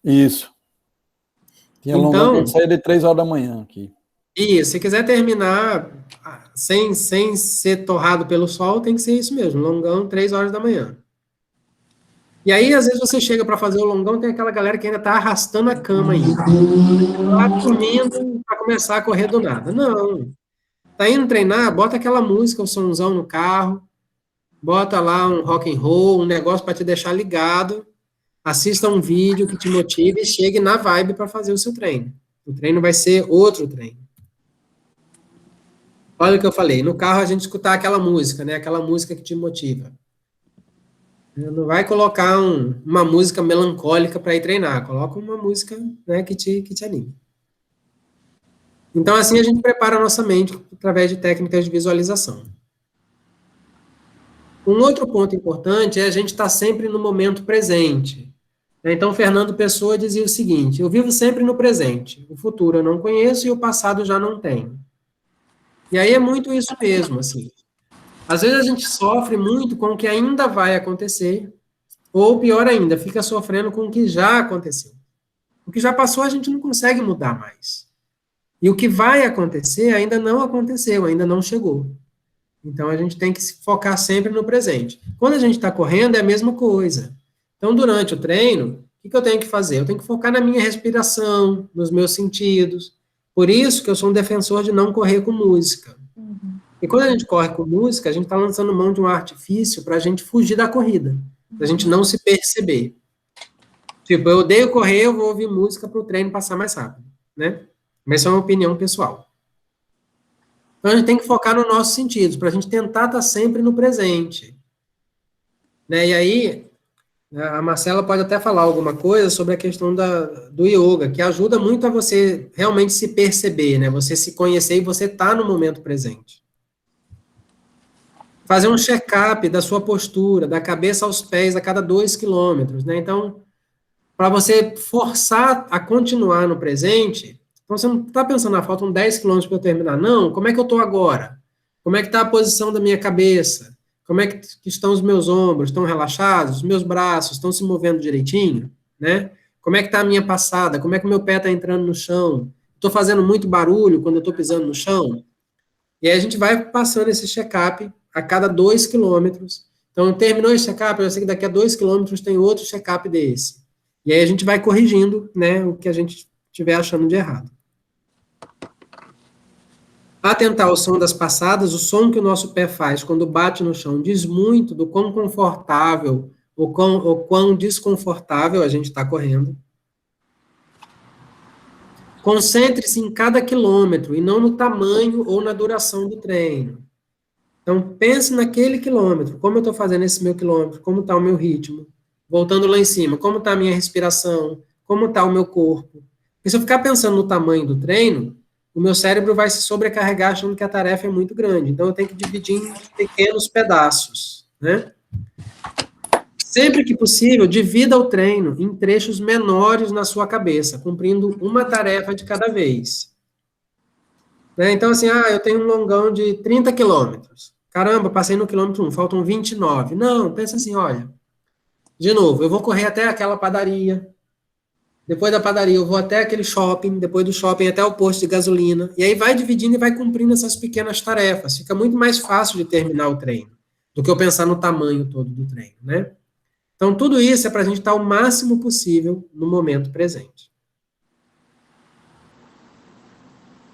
Isso. Tinha então, que sair de 3 horas da manhã aqui. E se quiser terminar sem ser torrado pelo sol, tem que ser isso mesmo, longão, 3 horas da manhã. E aí, às vezes, você chega para fazer o longão, tem aquela galera que ainda está arrastando a cama ainda. Tá dormindo para começar a correr do nada. Não. Tá indo treinar, bota aquela música, o somzão no carro, bota lá um rock and roll, um negócio para te deixar ligado, assista um vídeo que te motive e chegue na vibe para fazer o seu treino. O treino vai ser outro treino. Olha o que eu falei, no carro a gente escutar aquela música, né? Aquela música que te motiva. Não vai colocar uma música melancólica para ir treinar, coloca uma música, né, que te anime. Então, assim a gente prepara a nossa mente através de técnicas de visualização. Um outro ponto importante é a gente estar sempre no momento presente. Então, Fernando Pessoa dizia o seguinte: eu vivo sempre no presente, o futuro eu não conheço e o passado já não tenho. E aí é muito isso mesmo, assim. Às vezes a gente sofre muito com o que ainda vai acontecer, ou pior ainda, fica sofrendo com o que já aconteceu. O que já passou a gente não consegue mudar mais. E o que vai acontecer ainda não aconteceu, ainda não chegou. Então a gente tem que se focar sempre no presente. Quando a gente está correndo é a mesma coisa. Então durante o treino, o que eu tenho que fazer? Eu tenho que focar na minha respiração, nos meus sentidos. Por isso que eu sou um defensor de não correr com música. E quando a gente corre com música, a gente está lançando mão de um artifício para a gente fugir da corrida, para a gente não se perceber. Tipo, eu odeio correr, eu vou ouvir música para o treino passar mais rápido, né? Mas isso é uma opinião pessoal. Então a gente tem que focar nos nossos sentidos, para a gente tentar estar sempre no presente. Né? E aí, a Marcela pode até falar alguma coisa sobre a questão do yoga, que ajuda muito a você realmente se perceber, né? Você se conhecer e você estar no momento presente. Fazer um check-up da sua postura, da cabeça aos pés a cada 2 quilômetros, né? Então, para você forçar a continuar no presente, então você não está pensando, faltam 10 quilômetros para eu terminar. Não, como é que eu estou agora? Como é que está a posição da minha cabeça? Como é que estão os meus ombros? Estão relaxados? Os meus braços estão se movendo direitinho? Né? Como é que está a minha passada? Como é que o meu pé está entrando no chão? Estou fazendo muito barulho quando eu estou pisando no chão? E aí a gente vai passando esse check-up a cada 2 quilômetros. Então, terminou esse check-up, eu sei que daqui a 2 quilômetros tem outro check-up desse. E aí a gente vai corrigindo, né, o que a gente estiver achando de errado. Atentar ao som das passadas, o som que o nosso pé faz quando bate no chão diz muito do quão confortável ou quão desconfortável a gente está correndo. Concentre-se em cada quilômetro e não no tamanho ou na duração do treino. Então, pense naquele quilômetro, como eu estou fazendo esse meu quilômetro, como está o meu ritmo, voltando lá em cima, como está a minha respiração, como está o meu corpo. Porque se eu ficar pensando no tamanho do treino, o meu cérebro vai se sobrecarregar achando que a tarefa é muito grande. Então, eu tenho que dividir em pequenos pedaços, né? Sempre que possível, divida o treino em trechos menores na sua cabeça, cumprindo uma tarefa de cada vez. Né? Então, assim, eu tenho um longão de 30 quilômetros. Caramba, passei no quilômetro 1, faltam 29. Não, pensa assim, olha, de novo, eu vou correr até aquela padaria, depois da padaria eu vou até aquele shopping, depois do shopping até o posto de gasolina, e aí vai dividindo e vai cumprindo essas pequenas tarefas. Fica muito mais fácil de terminar o treino, do que eu pensar no tamanho todo do treino, né? Então, tudo isso é para a gente estar o máximo possível no momento presente.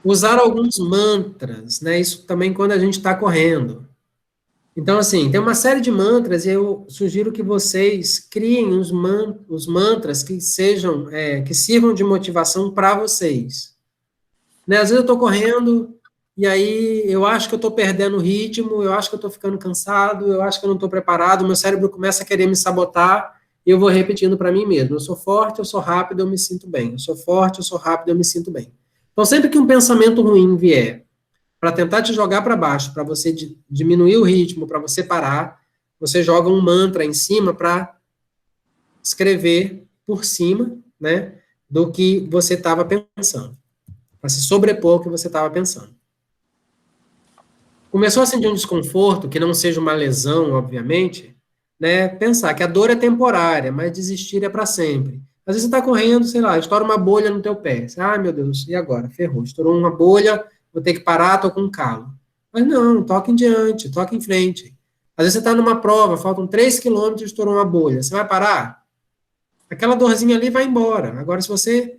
Usar alguns mantras, né? Isso também quando a gente está correndo. Então, assim, tem uma série de mantras e eu sugiro que vocês criem os mantras que sejam, que sirvam de motivação para vocês. Né? Às vezes eu estou correndo e aí eu acho que eu estou perdendo o ritmo, eu acho que eu estou ficando cansado, eu acho que eu não estou preparado, meu cérebro começa a querer me sabotar e eu vou repetindo para mim mesmo. Eu sou forte, eu sou rápido, eu me sinto bem. Eu sou forte, eu sou rápido, eu me sinto bem. Então, sempre que um pensamento ruim vier para tentar te jogar para baixo, para você diminuir o ritmo, para você parar, você joga um mantra em cima para escrever por cima, né, do que você estava pensando, para se sobrepor ao que você estava pensando. Começou a sentir um desconforto, que não seja uma lesão, obviamente, né, pensar que a dor é temporária, mas desistir é para sempre. Às vezes você está correndo, sei lá, estoura uma bolha no teu pé. Você, meu Deus, e agora? Ferrou, estourou uma bolha, vou ter que parar, estou com um calo. Mas não, toca em diante, toca em frente. Às vezes você está numa prova, faltam 3 quilômetros e estourou uma bolha. Você vai parar? Aquela dorzinha ali vai embora. Agora, se você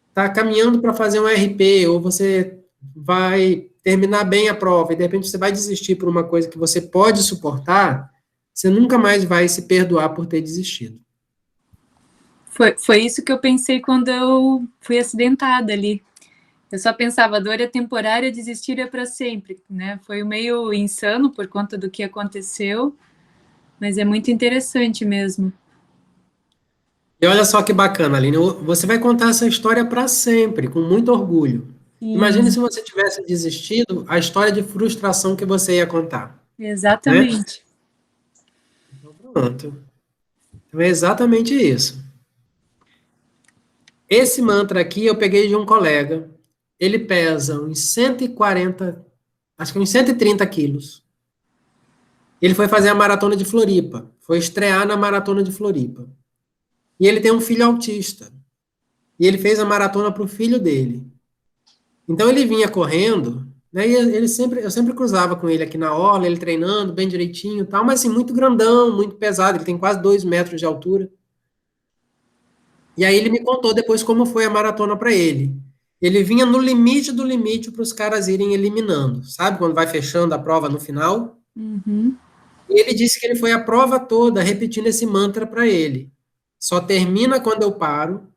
está caminhando para fazer um RP, ou você vai terminar bem a prova, e de repente você vai desistir por uma coisa que você pode suportar, você nunca mais vai se perdoar por ter desistido. Foi isso que eu pensei quando eu fui acidentada ali. Eu só pensava, dor é temporária, desistir é para sempre, né? Foi meio insano por conta do que aconteceu, mas é muito interessante mesmo. E olha só que bacana, Aline, você vai contar essa história para sempre, com muito orgulho. Imagine se você tivesse desistido, a história de frustração que você ia contar. Exatamente. Né? Então, pronto. Então, é exatamente isso. Esse mantra aqui eu peguei de um colega. Ele pesa uns 140, acho que uns 130 quilos. Ele foi fazer a maratona de Floripa. Foi estrear na maratona de Floripa. E ele tem um filho autista. E ele fez a maratona para o filho dele. Então ele vinha correndo, né? E eu sempre cruzava com ele aqui na orla, ele treinando bem direitinho e tal, mas assim, muito grandão, muito pesado. Ele tem quase 2 metros de altura. E aí ele me contou depois como foi a maratona para ele. Ele vinha no limite do limite para os caras irem eliminando. Sabe quando vai fechando a prova no final? Uhum. E ele disse que ele foi a prova toda repetindo esse mantra para ele. Só termina quando eu paro,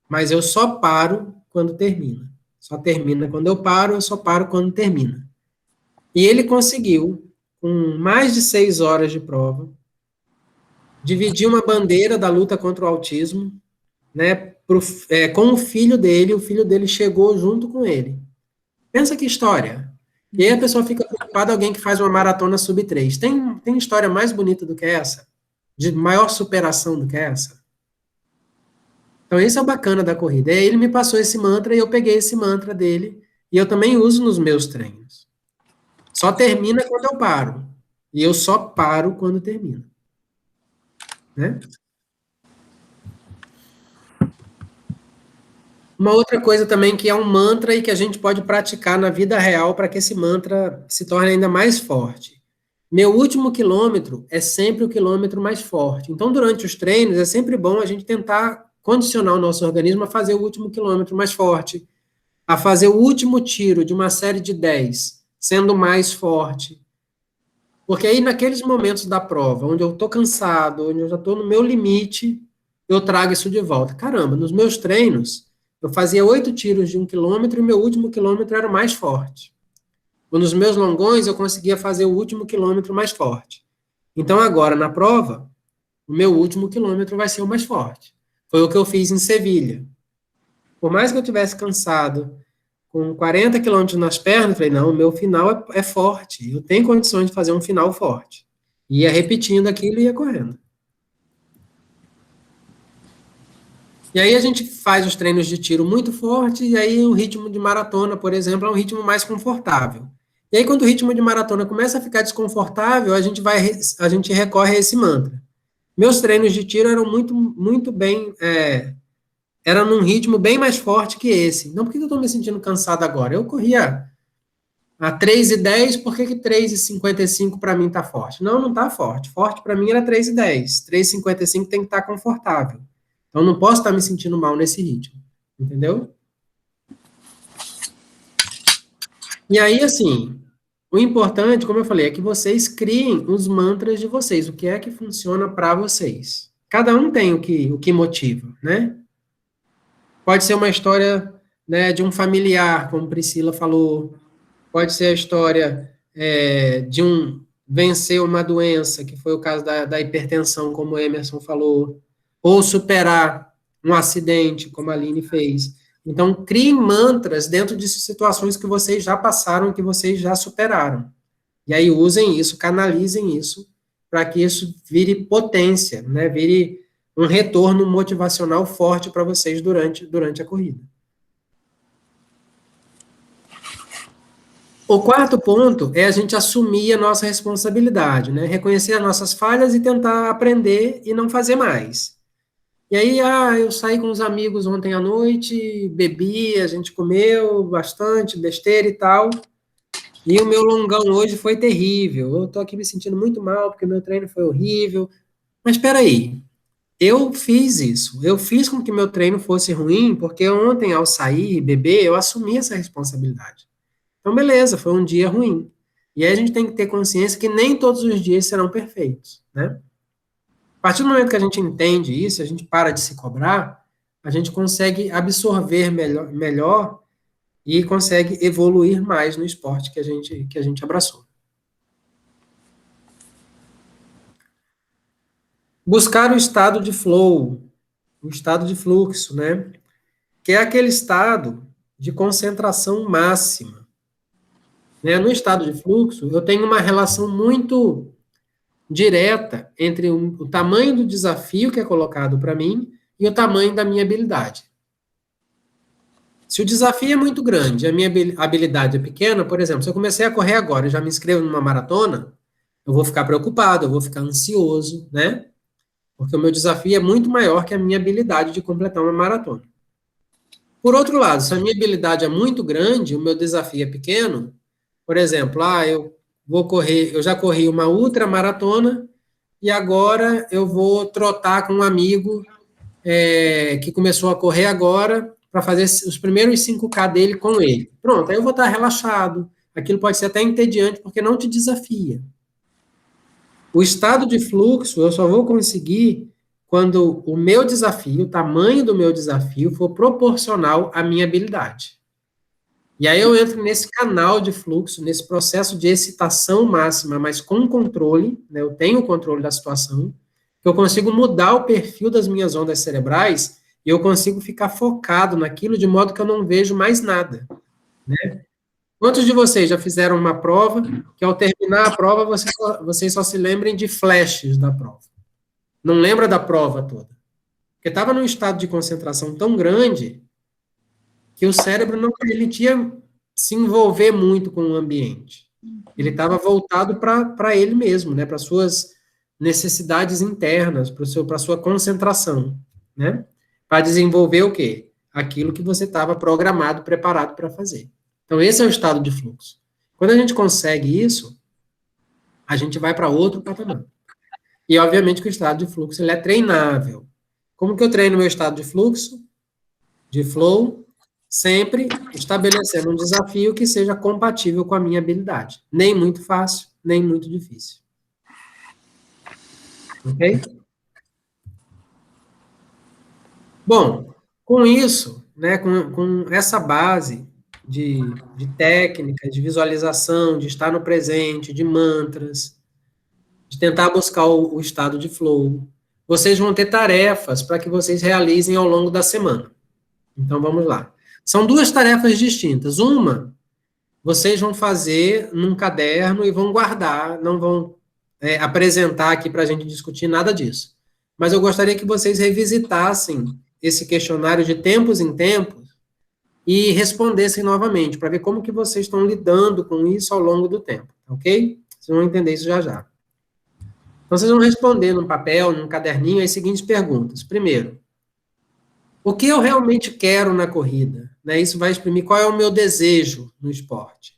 mas eu só paro quando termina. Só termina quando eu paro, eu só paro quando termina. E ele conseguiu, com mais de 6 horas de prova, dividir uma bandeira da luta contra o autismo, né, com o filho dele chegou junto com ele. Pensa que história. E aí a pessoa fica preocupada, alguém que faz uma maratona sub-3. Tem história mais bonita do que essa? De maior superação do que essa? Então, esse é o bacana da corrida. E aí ele me passou esse mantra e eu peguei esse mantra dele e eu também uso nos meus treinos. Só termina quando eu paro. E eu só paro quando termina. Né? Uma outra coisa também que é um mantra e que a gente pode praticar na vida real para que esse mantra se torne ainda mais forte. Meu último quilômetro é sempre o quilômetro mais forte. Então, durante os treinos, é sempre bom a gente tentar condicionar o nosso organismo a fazer o último quilômetro mais forte, a fazer o último tiro de uma série de 10, sendo mais forte. Porque aí, naqueles momentos da prova, onde eu estou cansado, onde eu já estou no meu limite, eu trago isso de volta. Caramba, nos meus treinos, eu fazia 8 tiros de 1 quilômetro e meu último quilômetro era o mais forte. Nos meus longões, eu conseguia fazer o último quilômetro mais forte. Então, agora, na prova, o meu último quilômetro vai ser o mais forte. Foi o que eu fiz em Sevilha. Por mais que eu tivesse cansado, com 40 quilômetros nas pernas, eu falei, não, o meu final é forte. Eu tenho condições de fazer um final forte. Ia repetindo aquilo e ia correndo. E aí a gente faz os treinos de tiro muito forte, e aí o ritmo de maratona, por exemplo, é um ritmo mais confortável. E aí, quando o ritmo de maratona começa a ficar desconfortável, a gente recorre a esse mantra. Meus treinos de tiro eram muito bem, eram num ritmo bem mais forte que esse. Então, por que eu estou me sentindo cansado agora? Eu corria a 3:10, por que 3:55 para mim está forte? Não, não está forte. Forte para mim era 3:10. 3:55 tem que estar confortável. Então, não posso estar me sentindo mal nesse ritmo. Entendeu? E aí, assim, o importante, como eu falei, é que vocês criem os mantras de vocês. O que é que funciona para vocês? Cada um tem o que motiva, né? Pode ser uma história, né, de um familiar, como Priscila falou. Pode ser a história de vencer uma doença, que foi o caso da hipertensão, como o Emerson falou. Ou superar um acidente, como a Aline fez. Então, criem mantras dentro de situações que vocês já passaram, que vocês já superaram. E aí usem isso, canalizem isso, para que isso vire potência, né? Vire um retorno motivacional forte para vocês durante a corrida. O quarto ponto é a gente assumir a nossa responsabilidade, né? Reconhecer as nossas falhas e tentar aprender e não fazer mais. E aí, eu saí com os amigos ontem à noite, bebi, a gente comeu bastante, besteira e tal. E o meu longão hoje foi terrível. Eu tô aqui me sentindo muito mal, porque meu treino foi horrível. Mas espera aí, eu fiz isso. Eu fiz com que meu treino fosse ruim, porque ontem, ao sair e beber, eu assumi essa responsabilidade. Então, beleza, foi um dia ruim. E aí a gente tem que ter consciência que nem todos os dias serão perfeitos, né? A partir do momento que a gente entende isso, a gente para de se cobrar, a gente consegue absorver melhor e consegue evoluir mais no esporte que a gente abraçou. Buscar o estado de flow, o estado de fluxo, né? Que é aquele estado de concentração máxima. Né? No estado de fluxo, eu tenho uma relação muito direta entre o tamanho do desafio que é colocado para mim e o tamanho da minha habilidade. Se o desafio é muito grande e a minha habilidade é pequena, por exemplo, se eu comecei a correr agora e já me inscrevo numa maratona, eu vou ficar preocupado, eu vou ficar ansioso, né? Porque o meu desafio é muito maior que a minha habilidade de completar uma maratona. Por outro lado, se a minha habilidade é muito grande, o meu desafio é pequeno, por exemplo, eu vou correr, eu já corri uma ultramaratona e agora eu vou trotar com um amigo que começou a correr agora para fazer os primeiros 5K dele com ele. Pronto, aí eu vou estar relaxado. Aquilo pode ser até entediante porque não te desafia. O estado de fluxo eu só vou conseguir quando o meu desafio, o tamanho do meu desafio, for proporcional à minha habilidade. E aí eu entro nesse canal de fluxo, nesse processo de excitação máxima, mas com controle, né? Eu tenho o controle da situação, que eu consigo mudar o perfil das minhas ondas cerebrais e eu consigo ficar focado naquilo de modo que eu não vejo mais nada, né? Quantos de vocês já fizeram uma prova que ao terminar a prova vocês só se lembrem de flashes da prova? Não lembra da prova toda? Porque estava num estado de concentração tão grande que o cérebro não permitia se envolver muito com o ambiente. Ele estava voltado para ele mesmo, né? Para suas necessidades internas, para sua concentração, né? Para desenvolver o quê? Aquilo que você estava programado, preparado para fazer. Então, esse é o estado de fluxo. Quando a gente consegue isso, a gente vai para outro patamar. E, obviamente, que o estado de fluxo ele é treinável. Como que eu treino meu estado de fluxo? De flow, sempre estabelecendo um desafio que seja compatível com a minha habilidade. Nem muito fácil, nem muito difícil. Ok? Bom, com isso, né, com essa base, de técnicas, de visualização, de estar no presente, de mantras, de tentar buscar o estado de flow. Vocês vão ter tarefas para que vocês realizem ao longo da semana. Então, vamos lá. São duas tarefas distintas. Uma, vocês vão fazer num caderno e vão guardar, não vão apresentar aqui para a gente discutir nada disso. Mas eu gostaria que vocês revisitassem esse questionário de tempos em tempos e respondessem novamente, para ver como que vocês estão lidando com isso ao longo do tempo, ok? Vocês vão entender isso já já. Então, vocês vão responder num papel, num caderninho, as seguintes perguntas. Primeiro, o que eu realmente quero na corrida? Né? Isso vai exprimir qual é o meu desejo no esporte.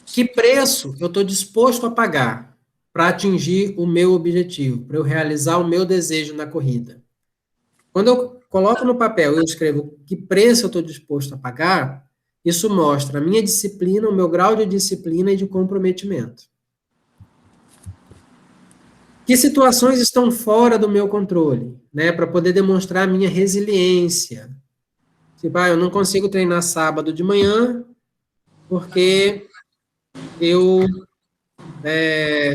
Que preço eu estou disposto a pagar para atingir o meu objetivo, para eu realizar o meu desejo na corrida? Quando eu coloco no papel e eu escrevo que preço eu estou disposto a pagar, isso mostra a minha disciplina, o meu grau de disciplina e de comprometimento. Que situações estão fora do meu controle, né, para poder demonstrar a minha resiliência. Tipo, eu não consigo treinar sábado de manhã porque eu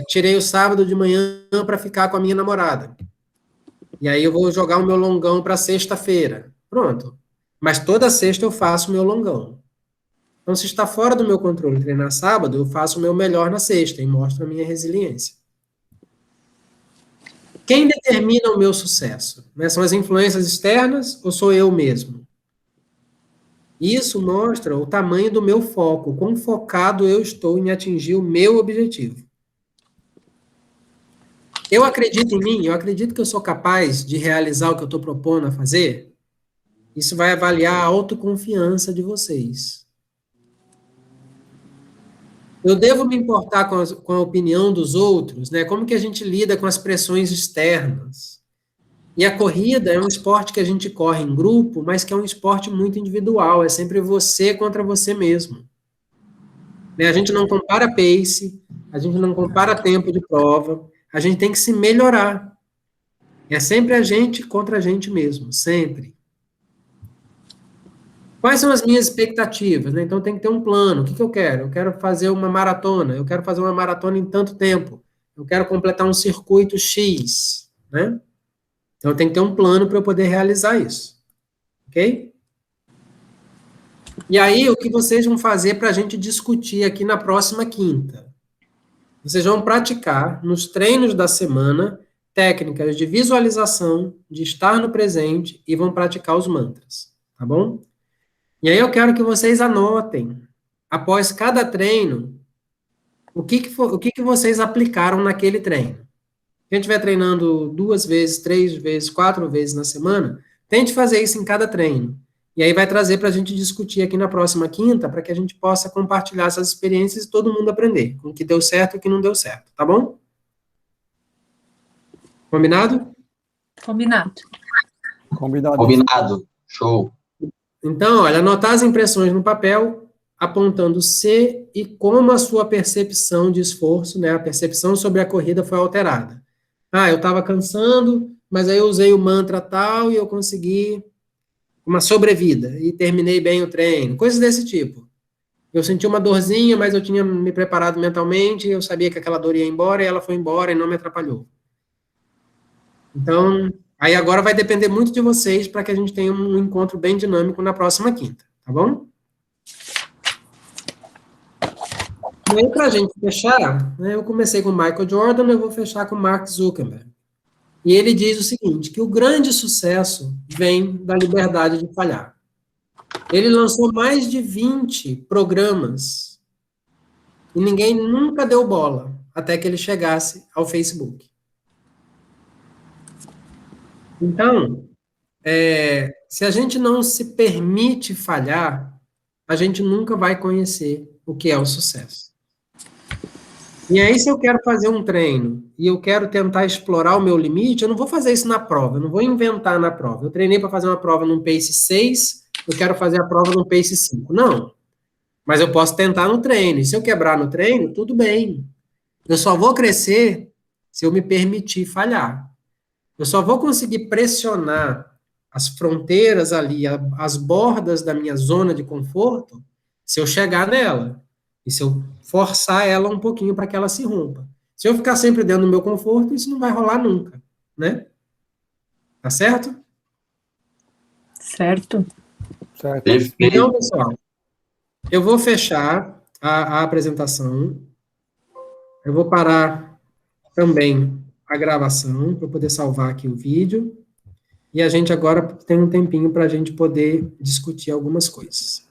tirei o sábado de manhã para ficar com a minha namorada. E aí eu vou jogar o meu longão para sexta-feira. Pronto. Mas toda sexta eu faço o meu longão. Então, se está fora do meu controle treinar sábado, eu faço o meu melhor na sexta e mostro a minha resiliência. Quem determina o meu sucesso? Né? São as influências externas ou sou eu mesmo? Isso mostra o tamanho do meu foco, quão focado eu estou em atingir o meu objetivo. Eu acredito em mim, eu acredito que eu sou capaz de realizar o que eu estou propondo a fazer. Isso vai avaliar a autoconfiança de vocês. Eu devo me importar com a opinião dos outros, né? Como que a gente lida com as pressões externas? E a corrida é um esporte que a gente corre em grupo, mas que é um esporte muito individual, é sempre você contra você mesmo. Né? A gente não compara pace, a gente não compara tempo de prova, a gente tem que se melhorar. É sempre a gente contra a gente mesmo, sempre. Quais são as minhas expectativas? Né? Então, tem que ter um plano. O que eu quero? Eu quero fazer uma maratona. Eu quero fazer uma maratona em tanto tempo. Eu quero completar um circuito X. Né? Então, tem que ter um plano para eu poder realizar isso. Ok? E aí, o que vocês vão fazer para a gente discutir aqui na próxima quinta? Vocês vão praticar, nos treinos da semana, técnicas de visualização, de estar no presente, e vão praticar os mantras. Tá bom? E aí eu quero que vocês anotem, após cada treino, o que vocês aplicaram naquele treino. Quem estiver treinando 2 vezes, 3 vezes, 4 vezes na semana, tente fazer isso em cada treino. E aí vai trazer para a gente discutir aqui na próxima quinta, para que a gente possa compartilhar essas experiências e todo mundo aprender, com o que deu certo e o que não deu certo, tá bom? Combinado? Combinado. Combinado. Show. Então, olha, anotar as impressões no papel, apontando se e como a sua percepção de esforço, né, a percepção sobre a corrida foi alterada. Eu estava cansando, mas aí eu usei o mantra tal e eu consegui uma sobrevida e terminei bem o treino, coisas desse tipo. Eu senti uma dorzinha, mas eu tinha me preparado mentalmente, eu sabia que aquela dor ia embora e ela foi embora e não me atrapalhou. Então, aí agora vai depender muito de vocês para que a gente tenha um encontro bem dinâmico na próxima quinta, tá bom? E aí, para a gente fechar, né, eu comecei com o Michael Jordan, eu vou fechar com o Mark Zuckerberg. E ele diz o seguinte, que o grande sucesso vem da liberdade de falhar. Ele lançou mais de 20 programas e ninguém nunca deu bola até que ele chegasse ao Facebook. Então, se a gente não se permite falhar, a gente nunca vai conhecer o que é o sucesso. E aí, se eu quero fazer um treino e eu quero tentar explorar o meu limite, eu não vou fazer isso na prova, eu não vou inventar na prova. Eu treinei para fazer uma prova num pace 6, eu quero fazer a prova num pace 5. Não. Mas eu posso tentar no treino. E se eu quebrar no treino, tudo bem. Eu só vou crescer se eu me permitir falhar. Eu só vou conseguir pressionar as fronteiras ali, as bordas da minha zona de conforto, se eu chegar nela. E se eu forçar ela um pouquinho para que ela se rompa. Se eu ficar sempre dentro do meu conforto, isso não vai rolar nunca, né? Tá certo? Certo. Certo. Perfeito. Então, pessoal, eu vou fechar a apresentação. Eu vou parar também a gravação para poder salvar aqui o vídeo. E a gente agora tem um tempinho para a gente poder discutir algumas coisas.